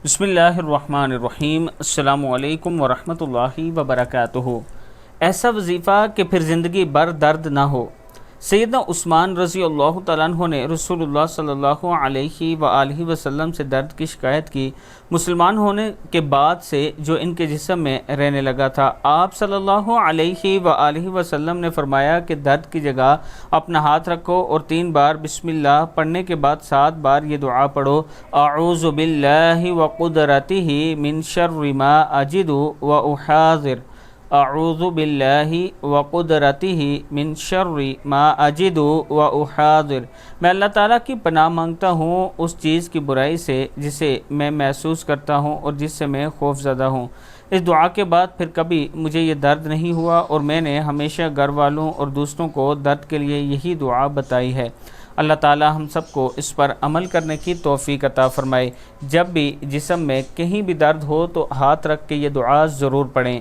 بسم اللہ الرحمن الرحیم۔ السلام علیکم ورحمۃ اللہ وبرکاتہ۔ ایسا وظیفہ کہ پھر زندگی بھر درد نہ ہو۔ سیدنا عثمان رضی اللہ تعالیٰ عنہ نے رسول اللہ صلی اللہ علیہ وآلہ وسلم سے درد کی شکایت کی۔ مسلمان ہونے کے بعد سے جو ان کے جسم میں رہنے لگا تھا، آپ صلی اللہ علیہ وآلہ وسلم نے فرمایا کہ درد کی جگہ اپنا ہاتھ رکھو اور 3 بار بسم اللہ پڑھنے کے بعد 7 بار یہ دعا پڑھو، اعوذ باللہ وقدرتہ من شر ما اجد واحاذر، اعوذ باللہ وقدرتہ من شر ما اجد واحاذر۔ میں اللہ تعالیٰ کی پناہ مانگتا ہوں اس چیز کی برائی سے جسے میں محسوس کرتا ہوں اور جس سے میں خوف زدہ ہوں۔ اس دعا کے بعد پھر کبھی مجھے یہ درد نہیں ہوا اور میں نے ہمیشہ گھر والوں اور دوستوں کو درد کے لیے یہی دعا بتائی ہے۔ اللہ تعالی ہم سب کو اس پر عمل کرنے کی توفیق عطا فرمائے۔ جب بھی جسم میں کہیں بھی درد ہو تو ہاتھ رکھ کے یہ دعا ضرور پڑھیں۔